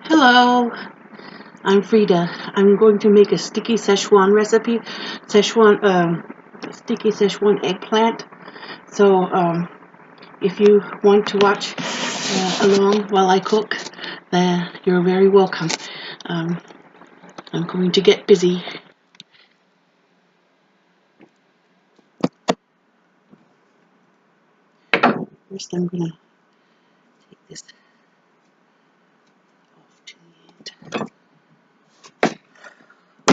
Hello, I'm Frida. I'm going to make a sticky Szechwan recipe, sticky Szechwan eggplant. So if you want to watch along while I cook, then you're very welcome. Um, I'm going to get busy. First, I'm going to take this off to the end.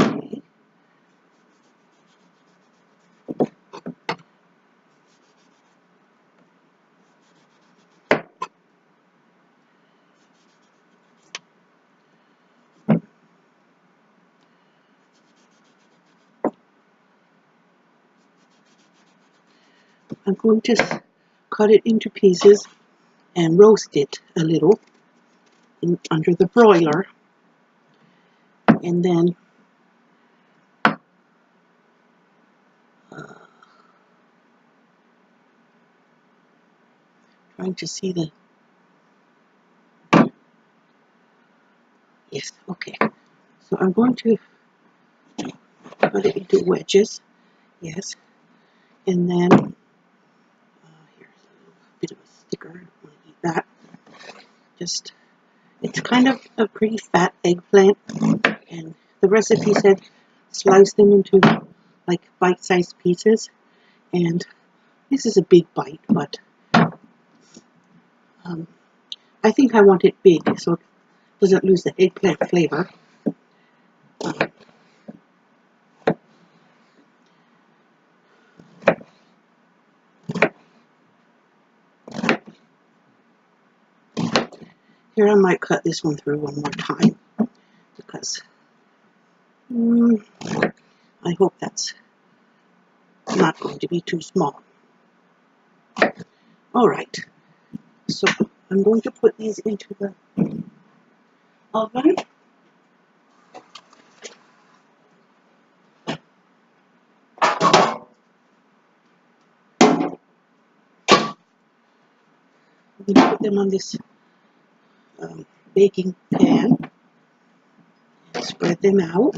Okay. I'm going to cut it into pieces and roast it a little under the broiler, and then trying to see the yes, okay. So I'm going to cut it into wedges, yes, and then here's a bit of a sticker. I don't want to eat that. Just it's kind of a pretty fat eggplant, and the recipe said slice them into like bite-sized pieces, and this is a big bite, but I think I want it big so it doesn't lose the eggplant flavor. Here I might cut this one through one more time because I hope that's not going to be too small. Alright, so I'm going to put these into the oven. I'm going to put them on this baking pan and spread them out.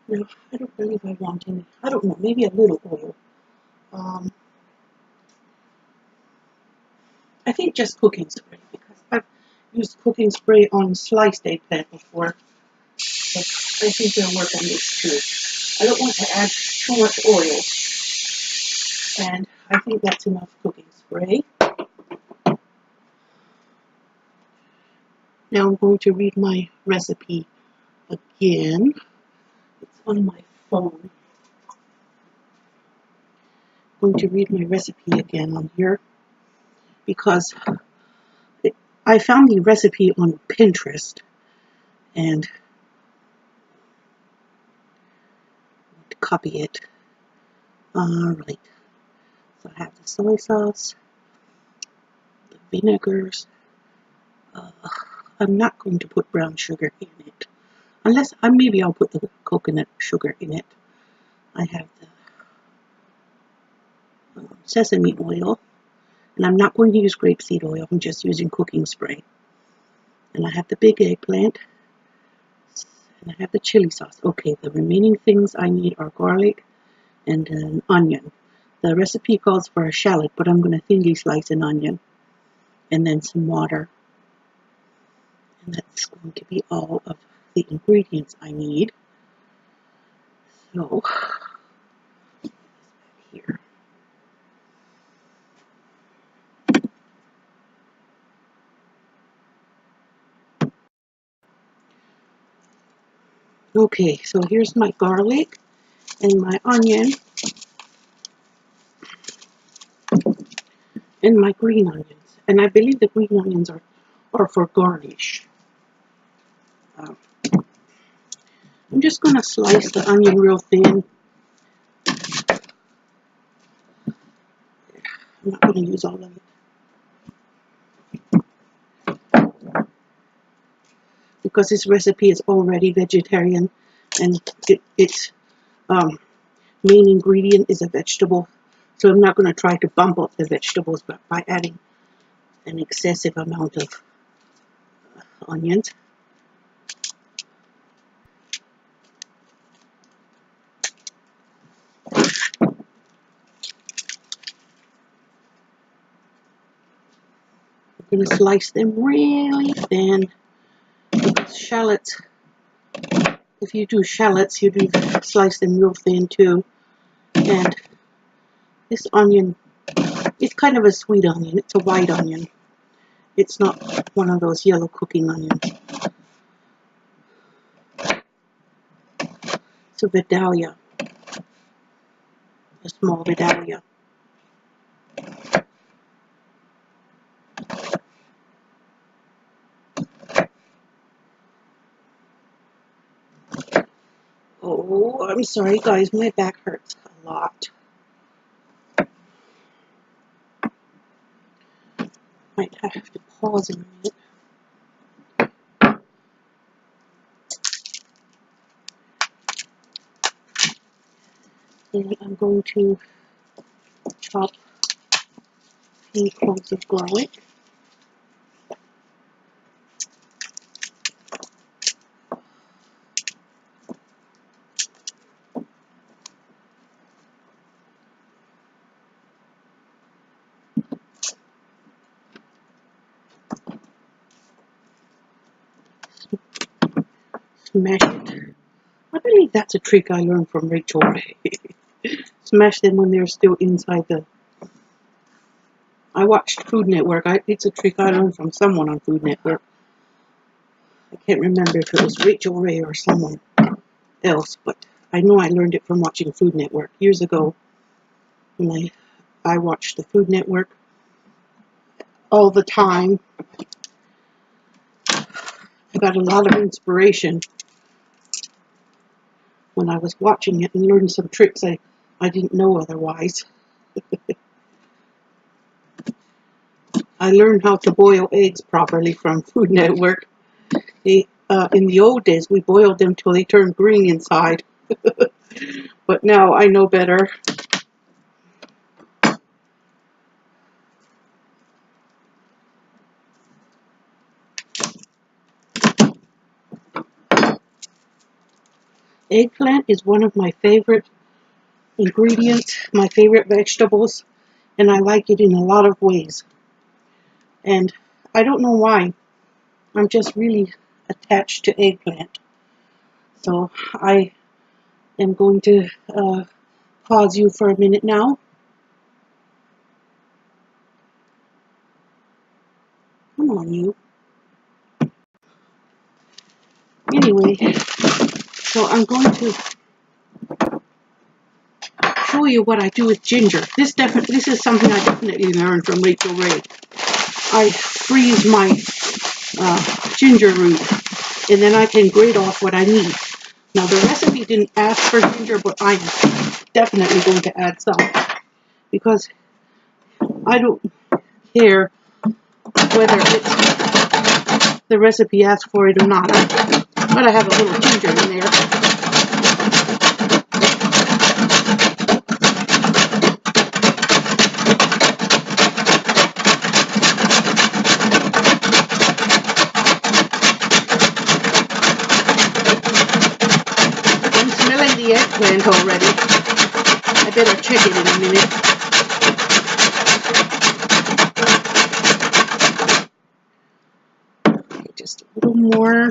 Now, I don't believe I want any, I don't know, maybe a little oil. I think just cooking spray, because I've used cooking spray on sliced eggplant before, but I think it'll work on this too. I don't want to add too much oil, and I think that's enough cooking spray. Now I'm going to read my recipe again. It's on my phone. I'm going to read my recipe again on here because I found the recipe on Pinterest, and copy it. Alright, so I have the soy sauce, the vinegars. I'm not going to put brown sugar in it, unless maybe I'll put the coconut sugar in it. I have the sesame oil, and I'm not going to use grapeseed oil, I'm just using cooking spray. And I have the big eggplant, and I have the chili sauce. Okay, the remaining things I need are garlic and an onion. The recipe calls for a shallot, but I'm going to thinly slice an onion, and then some water. And that's going to be all of the ingredients I need. So, here. Okay, so here's my garlic and my onion and my green onions. And I believe the green onions are for garnish. I'm just going to slice the onion real thin. I'm not going to use all of it. because this recipe is already vegetarian, and its main ingredient is a vegetable. So I'm not going to try to bump up the vegetables by adding an excessive amount of onions. I'm going to slice them really thin. Because shallots, if you do shallots, you do slice them real thin too. And this onion, it's kind of a sweet onion. It's a white onion. It's not one of those yellow cooking onions. It's a Vidalia, a small Vidalia. Oh, I'm sorry guys, my back hurts a lot. Might have to pause in a minute. And I'm going to chop a few cloves of garlic. Smash it. I believe that's a trick I learned from Rachel Ray. Smash them when they're still inside the... I watched Food Network. It's a trick I learned from someone on Food Network. I can't remember if it was Rachel Ray or someone else, but I know I learned it from watching Food Network years ago. When I watched the Food Network all the time. I got a lot of inspiration when I was watching it and learned some tricks I didn't know otherwise. I learned how to boil eggs properly from Food Network. In the old days, we boiled them till they turned green inside. But now I know better. Eggplant is one of my favorite ingredients, my favorite vegetables, and I like it in a lot of ways. And I don't know why. I'm just really attached to eggplant. So I am going to pause you for a minute now. Come on, you. Anyway, so I'm going to show you what I do with ginger. This is something I definitely learned from Rachel Ray. I freeze my ginger root, and then I can grate off what I need. Now the recipe didn't ask for ginger, but I'm definitely going to add some because I don't care whether the recipe asks for it or not. But I have a little ginger in there. I'm smelling the eggplant already. I better check it in a minute. Just a little more.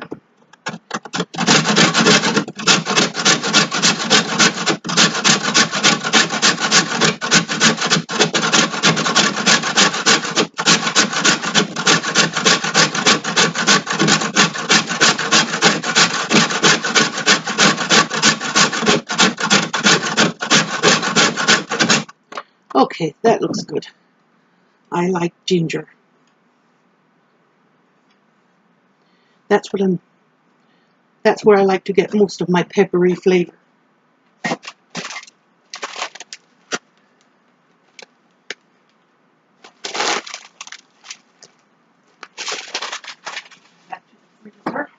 Okay, that looks good. I like ginger. That's where I like to get most of my peppery flavor. Back to the freezer.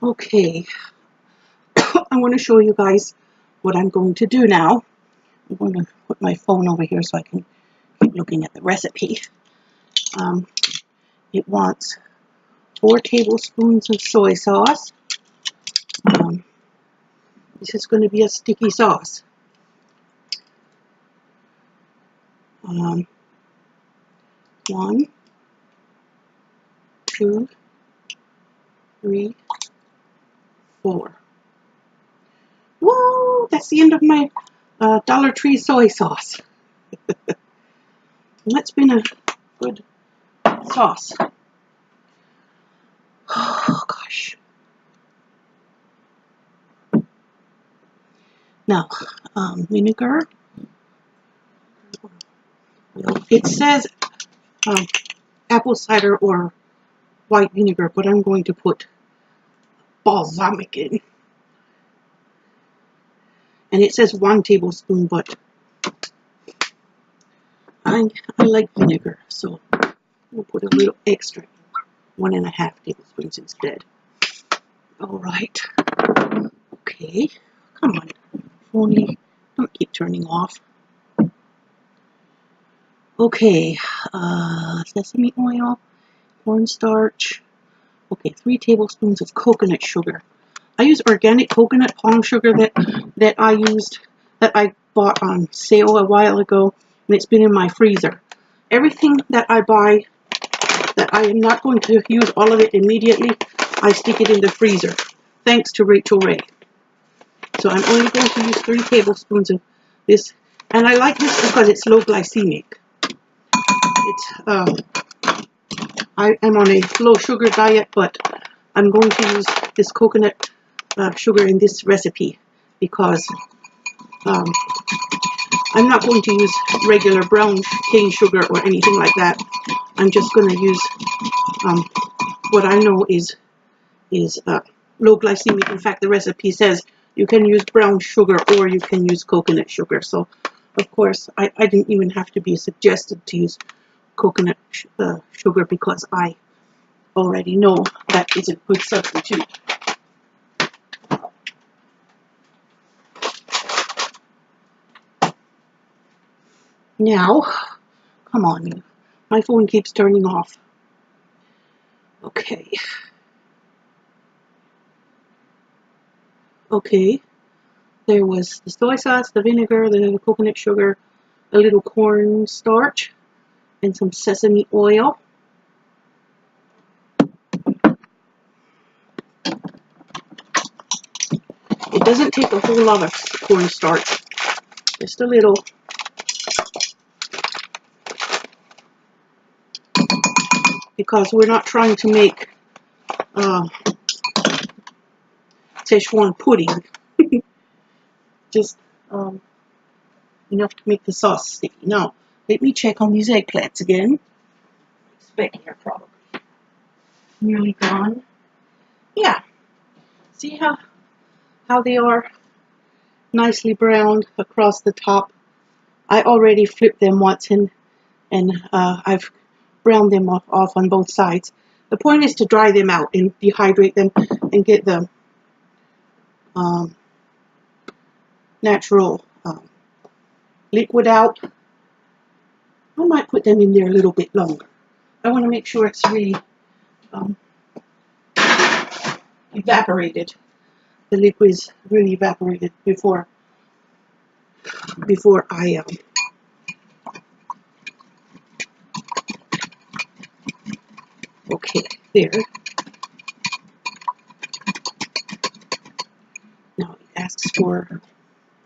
Okay, I want to show you guys what I'm going to do now. I'm going to put my phone over here so I can keep looking at the recipe. It wants 4 tablespoons of soy sauce. This is going to be a sticky sauce. 1, 2, 3, 4. Whoa, that's the end of my Dollar Tree soy sauce. That's been a good sauce. Oh, gosh. Now, vinegar. Well, it says apple cider or white vinegar, but I'm going to put balsamic in. And it says 1 tablespoon, but I like vinegar, so we'll put a little extra, 1.5 tablespoons instead. All right. Okay. Come on. Only don't keep turning off. Okay. Sesame oil, cornstarch. Okay, 3 tablespoons of coconut sugar. I use organic coconut palm sugar that I bought on sale a while ago, and it's been in my freezer. Everything that I buy that I am not going to use all of it immediately, I stick it in the freezer, thanks to Rachel Ray. So I'm only going to use 3 tablespoons of this, and I like this because it's low glycemic. I am on a low sugar diet, but I'm going to use this coconut sugar in this recipe because I'm not going to use regular brown cane sugar or anything like that. I'm just going to use what I know is low glycemic. In fact, the recipe says you can use brown sugar or you can use coconut sugar. So, of course, I didn't even have to be suggested to use coconut sugar because I already know that is a good substitute. Now, come on, my phone keeps turning off. Okay. Okay, there was the soy sauce, the vinegar, the coconut sugar, a little cornstarch, and some sesame oil. It doesn't take a whole lot of cornstarch, just a little. Because we're not trying to make Szechwan pudding. Just enough to make the sauce sticky. Now, let me check on these eggplants again. Speck here, probably. Nearly gone. Yeah. See how they are nicely browned across the top. I already flipped them once and I've browned them off on both sides. The point is to dry them out and dehydrate them and get the natural liquid out. I might put them in there a little bit longer. I want to make sure it's really evaporated. The liquid is really evaporated before I okay, there. Now it asks for,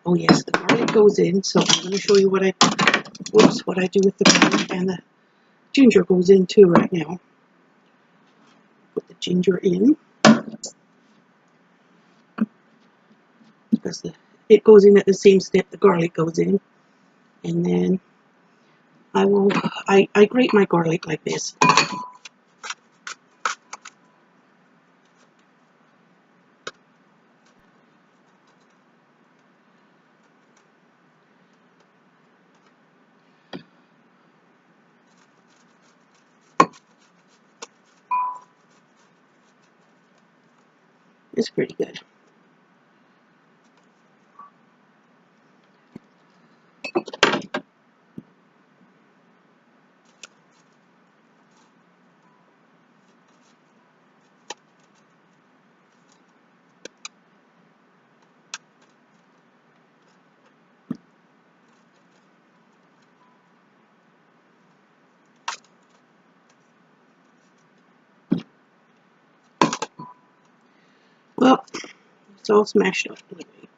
oh yes, the garlic goes in, so I'm going to show you what I do with the garlic, and the ginger goes in too right now. Put the ginger in because it goes in at the same step the garlic goes in, and then I grate my garlic like this. It's pretty good. Well, it's all smashed up anyway.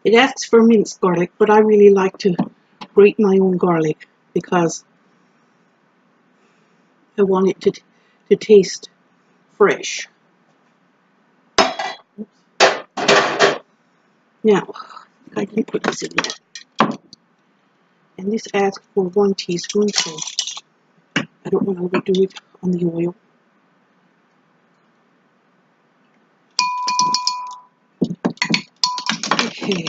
It asks for minced garlic, but I really like to grate my own garlic because I want it to taste fresh. Now, I can put this in there. And this asks for 1 teaspoon, so I don't want to overdo it on the oil. Okay.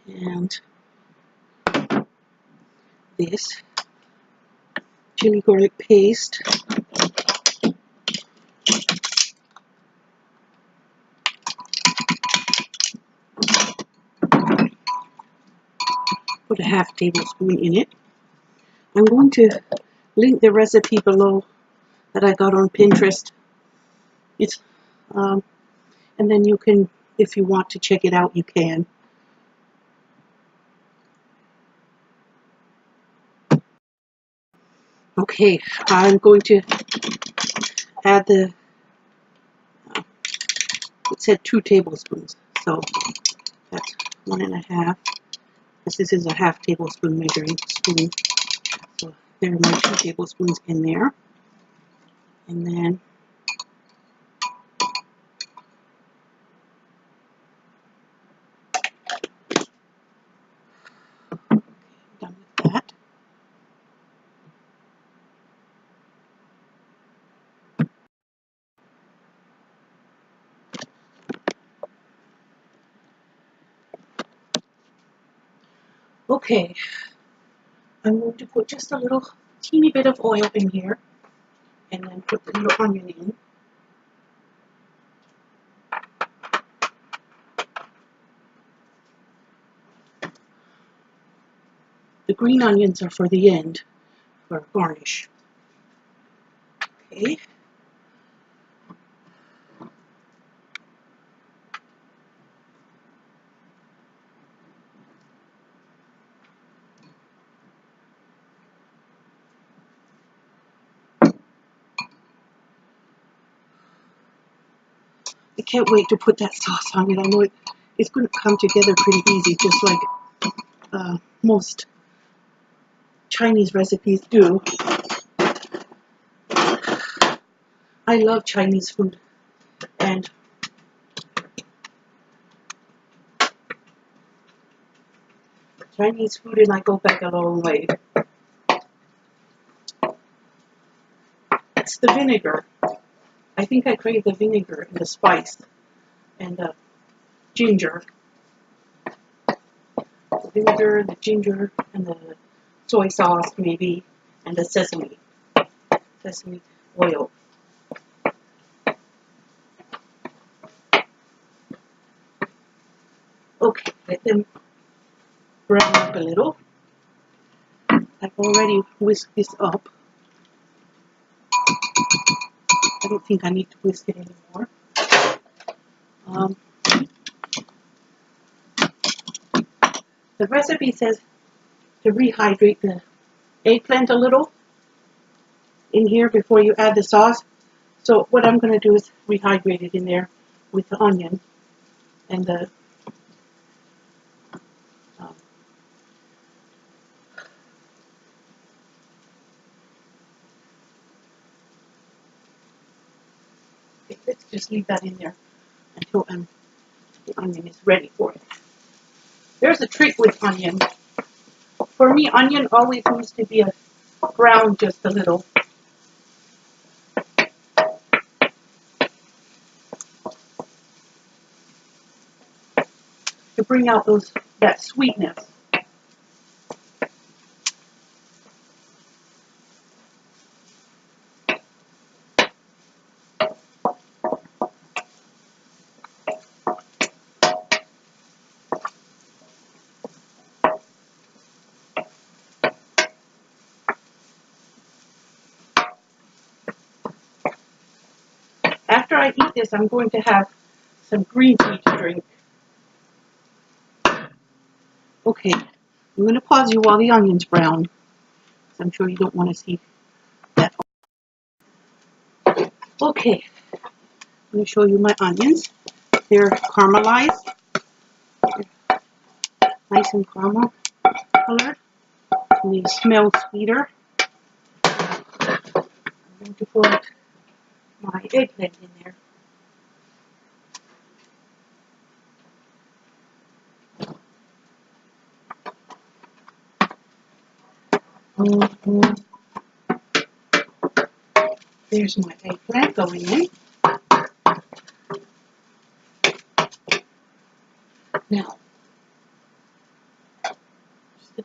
And this chili garlic paste. Put a 1/2 tablespoon in it. I'm going to link the recipe below that I got on Pinterest. It's and then you can, if you want to check it out, you can. Okay, I'm going to add the, it said 2 tablespoons, so that's 1 1/2. This is a 1/2 tablespoon measuring spoon. So there are my 2 tablespoons in there. And then done with that. Okay, I'm going to put just a little teeny bit of oil in here and then put the little onion in. The green onions are for the end, for garnish. Okay. I can't wait to put that sauce on it. I know it's going to come together pretty easy, just like most Chinese recipes do. I love Chinese food, and Chinese food and I go back a long way. It's the vinegar. I think I crave the vinegar and the spice and the ginger. The vinegar, the ginger, and the soy sauce maybe, and the sesame oil. Okay, let them brown up a little. I've already whisked this up. I don't think I need to whisk it anymore. The recipe says to rehydrate the eggplant a little in here before you add the sauce. So what I'm going to do is rehydrate it in there with the onion and the okay, let's just leave that in there until the onion is ready for it. There's a trick with onion. For me, onion always needs to be brown just a little. To bring out that sweetness. After I eat this, I'm going to have some green tea to drink. Okay, I'm going to pause you while the onions brown. I'm sure you don't want to see that. Okay, let me show you my onions. They're caramelized, nice and caramel colored, and they smell sweeter. I'm going to put my eggplant in there. There's my eggplant going in. Now, just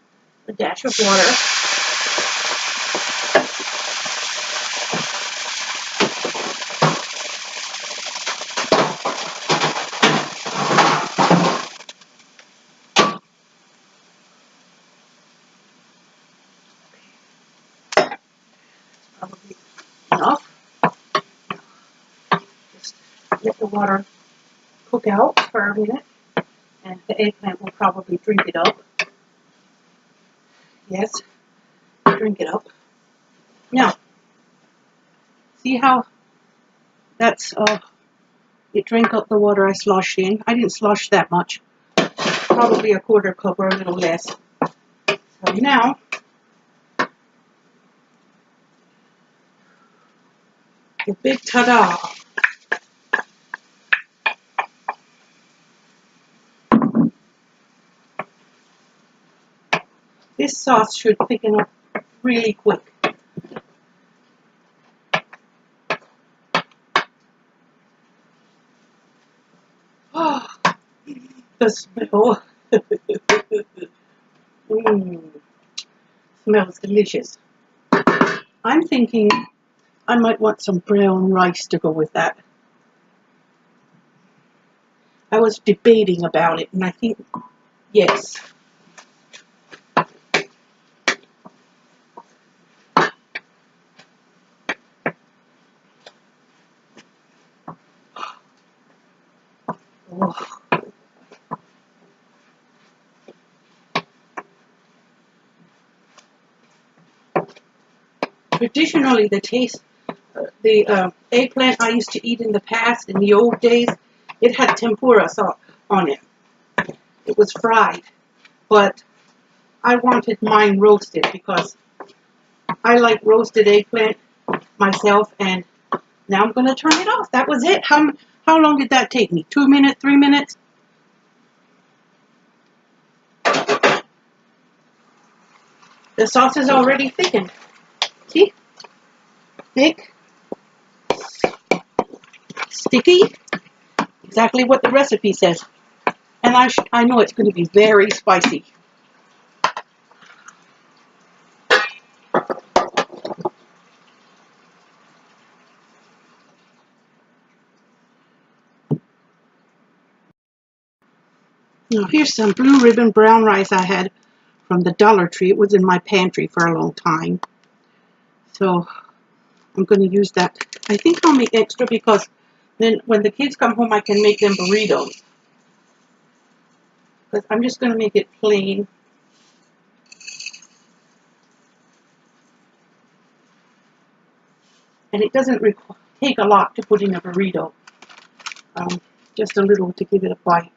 a dash of water. Probably enough. Just let the water cook out for a minute, and the eggplant will probably drink it up. Yes, drink it up. Now, see how that's it drank up the water I sloshed in. I didn't slosh that much, probably a quarter cup or a little less. So now, the big ta-da! This sauce should thicken up really quick. Oh, the smell. Smells delicious. I'm thinking I might want some brown rice to go with that. I was debating about it, and I think, yes. Oh. Traditionally, the eggplant I used to eat in the past, in the old days, it had tempura sauce on it. It was fried, but I wanted mine roasted because I like roasted eggplant myself, and now I'm going to turn it off. That was it. How long did that take me? 2 minutes, 3 minutes? The sauce is already thickened. See? Thick. Sticky. Exactly what the recipe says. And I know it's going to be very spicy. Now here's some blue ribbon brown rice I had from the Dollar Tree. It was in my pantry for a long time. So I'm going to use that. I think I'll make extra because then when the kids come home I can make them burritos. But I'm just going to make it plain. And it doesn't take a lot to put in a burrito. Just a little to give it a bite.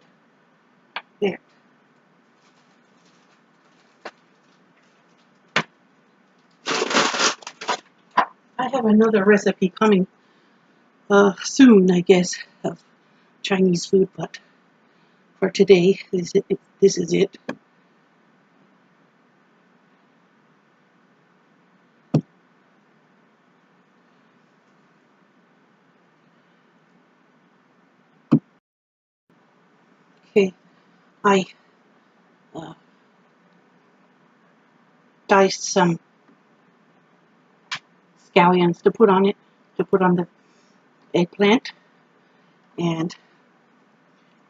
There. I have another recipe coming soon, I guess, of Chinese food, but for today, this is it. Okay, I diced some scallions to put on it, to put on the eggplant, and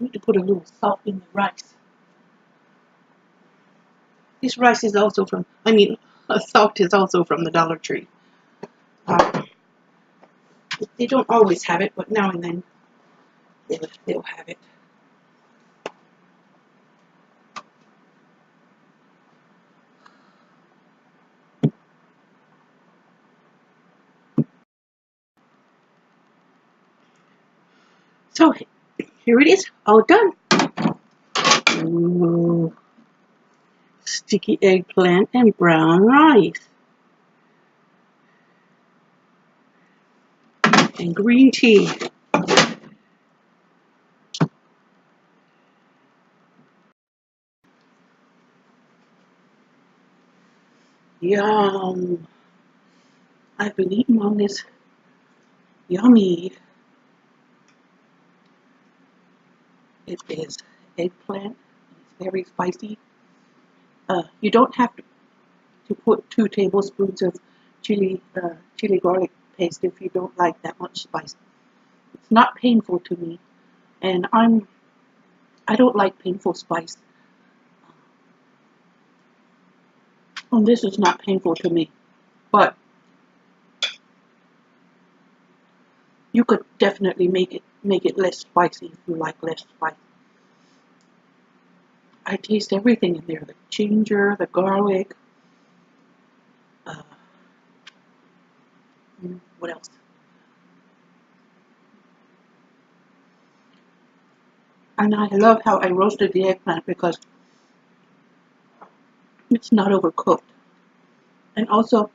I need to put a little salt in the rice. This rice is also from, salt is also from the Dollar Tree. They don't always have it, but now and then they'll have it. So here it is, all done. Ooh, sticky eggplant and brown rice. And green tea. Yum. I've been eating on this. Yummy. It is eggplant. It's very spicy. You don't have to put 2 tablespoons of chili garlic paste if you don't like that much spice. It's not painful to me, and I don't like painful spice. And this is not painful to me, but you could definitely make it less spicy if you like less spice. I taste everything in there: the ginger, the garlic. What else? And I love how I roasted the eggplant because it's not overcooked. And also,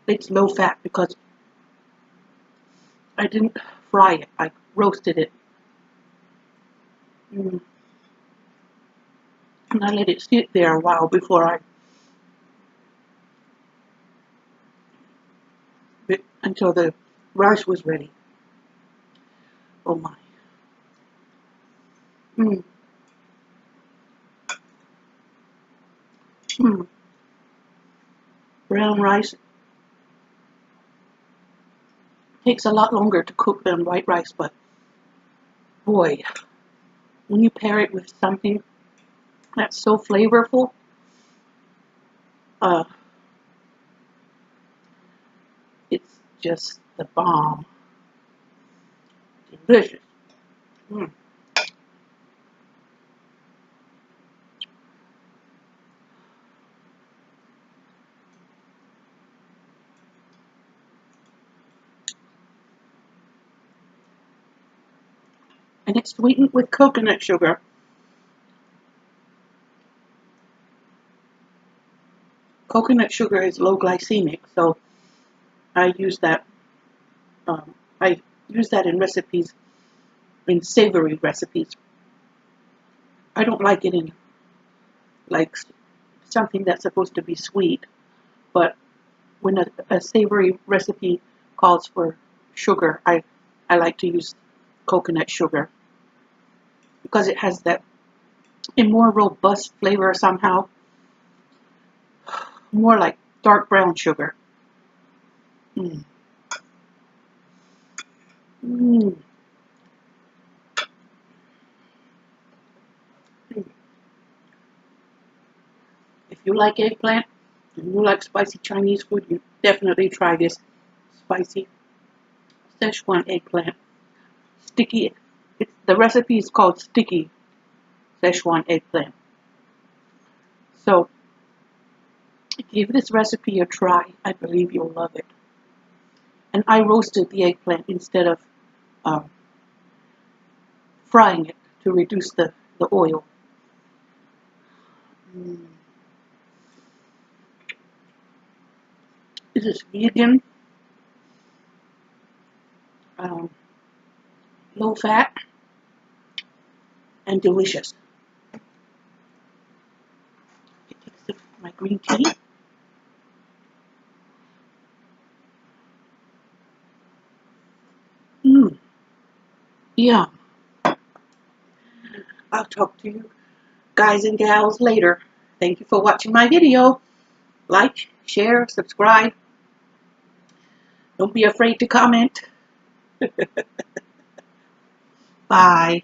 it's low fat because I didn't fry it. I roasted it. And I let it sit there a while before until the rice was ready. Oh my. Mm. Mm. Brown rice takes a lot longer to cook than white rice, but boy, when you pair it with something that's so flavorful, it's just the bomb. Delicious. Mm. And it's sweetened with coconut sugar. Coconut sugar is low glycemic, so I use that. I use that in recipes, in savory recipes. I don't like it in like something that's supposed to be sweet, but when a savory recipe calls for sugar, I like to use coconut sugar because it has that a more robust flavor somehow, more like dark brown sugar. Mm. Mm. If you like eggplant and you like spicy Chinese food, you definitely try this spicy Szechwan eggplant. Sticky. The recipe is called sticky Szechwan eggplant. So give this recipe a try. I believe you'll love it. And I roasted the eggplant instead of frying it to reduce the oil. Mm. This is vegan, low fat, and delicious. I take my green tea. Mmm. Yeah. I'll talk to you guys and gals later. Thank you for watching my video. Like, share, subscribe. Don't be afraid to comment. Bye.